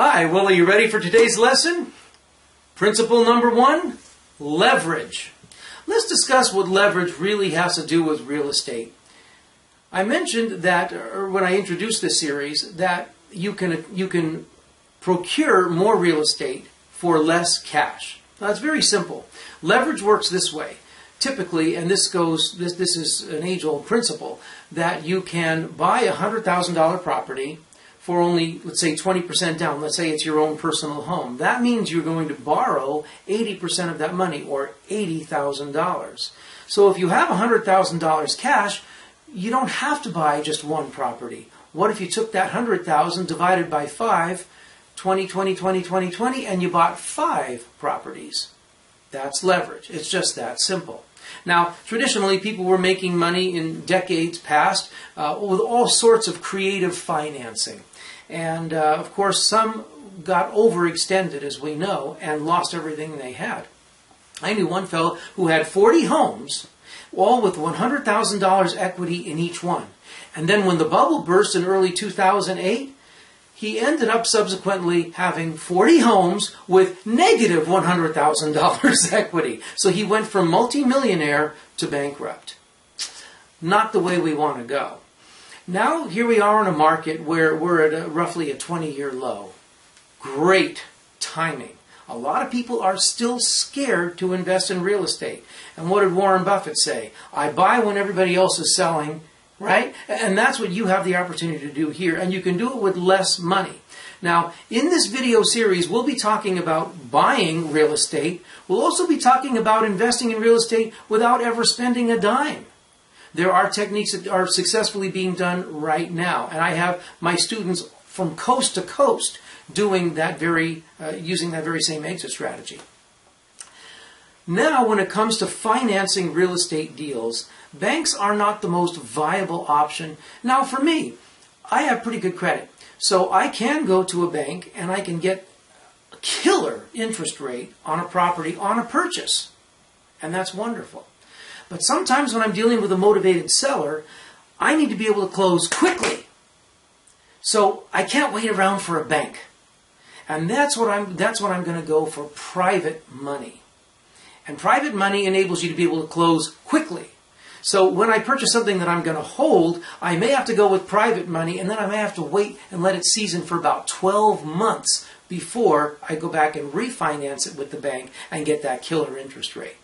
Hi, well, are you ready for today's lesson? Principle number 1, leverage. Let's discuss what leverage really has to do with real estate. I mentioned that when I introduced this series that you can procure more real estate for less cash. Now, it's very simple. Leverage works this way. Typically, and this is an age-old principle, that you can buy a $100,000 property for only, let's say, 20% down. Let's say it's your own personal home. That means you're going to borrow 80% of that money, or $80,000. So if you have $100,000 cash, you don't have to buy just one property. What if you took that $100,000 divided by 5, 20, 20, 20, 20, 20, and you bought 5 properties? That's leverage. It's just that simple. Now, traditionally, people were making money in decades past with all sorts of creative financing. And, of course, some got overextended, as we know, and lost everything they had. I knew one fellow who had 40 homes, all with $100,000 equity in each one. And then when the bubble burst in early 2008, he ended up subsequently having 40 homes with negative $100,000 equity. So he went from multimillionaire to bankrupt. Not the way we want to go. Now here we are in a market where we're at roughly a 20-year low. Great timing. A lot of people are still scared to invest in real estate. And what did Warren Buffett say? I buy when everybody else is selling. Right? And that's what you have the opportunity to do here. And you can do it with less money. Now, in this video series, we'll be talking about buying real estate. We'll also be talking about investing in real estate without ever spending a dime. There are techniques that are successfully being done right now. And I have my students from coast to coast doing that using that very same exit strategy. Now, when it comes to financing real estate deals, banks are not the most viable option. Now, for me, I have pretty good credit. So I can go to a bank and I can get a killer interest rate on a property on a purchase. And that's wonderful. But sometimes when I'm dealing with a motivated seller, I need to be able to close quickly. So I can't wait around for a bank. And that's what I'm going to go for: private money. And private money enables you to be able to close quickly. So when I purchase something that I'm going to hold, I may have to go with private money, and then I may have to wait and let it season for about 12 months before I go back and refinance it with the bank and get that killer interest rate.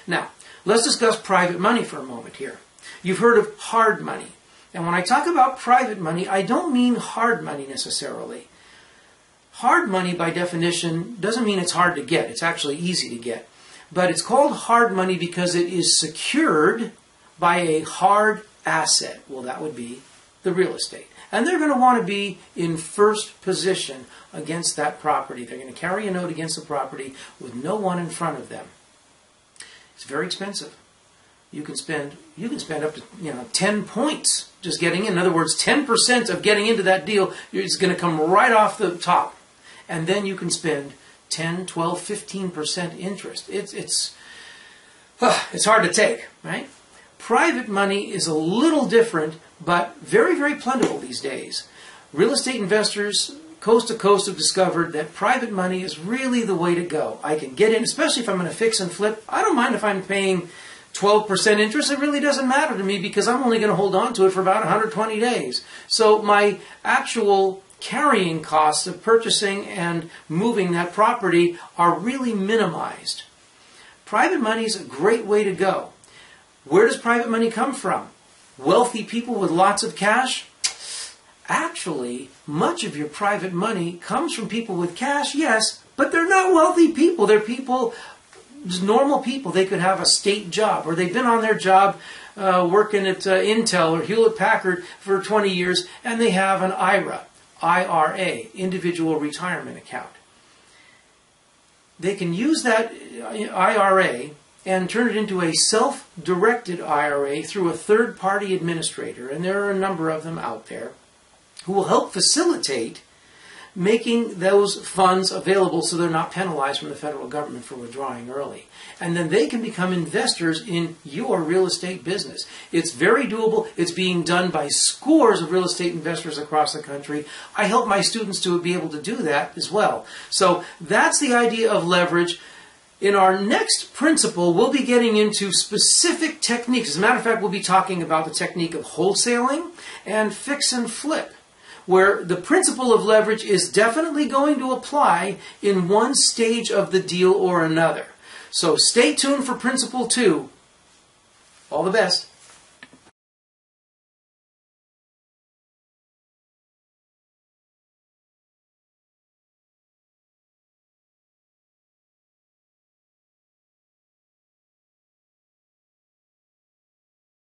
Now, let's discuss private money for a moment here. You've heard of hard money. And when I talk about private money, I don't mean hard money necessarily. Hard money, by definition, doesn't mean it's hard to get. It's actually easy to get. But it's called hard money because it is secured by a hard asset. Well, that would be the real estate. And they're going to want to be in first position against that property. They're going to carry a note against the property with no one in front of them. It's very expensive. You can spend up to 10 points just getting in. In other words, 10% of getting into that deal is going to come right off the top. And then you can spend 10, 12, 15% interest. It's hard to take, right? Private money is a little different, but very, very plentiful these days. Real estate investors coast to coast have discovered that private money is really the way to go. I can get in, especially if I'm going to fix and flip. I don't mind if I'm paying 12% interest. It really doesn't matter to me because I'm only going to hold on to it for about 120 days. So my actual carrying costs of purchasing and moving that property are really minimized. Private money is a great way to go. Where does private money come from? Wealthy people with lots of cash? Actually, much of your private money comes from people with cash, yes, but they're not wealthy people. They're people, normal people. They could have a state job, or they've been on their job working at Intel or Hewlett-Packard for 20 years, and they have an IRA, individual retirement account. They can use that IRA and turn it into a self-directed IRA through a third-party administrator, and there are a number of them out there, who will help facilitate making those funds available so they're not penalized from the federal government for withdrawing early. And then they can become investors in your real estate business. It's very doable. It's being done by scores of real estate investors across the country. I help my students to be able to do that as well. So that's the idea of leverage. In our next principle, we'll be getting into specific techniques. As a matter of fact, we'll be talking about the technique of wholesaling and fix and flip, where the principle of leverage is definitely going to apply in one stage of the deal or another. So stay tuned for Principle 2. All the best.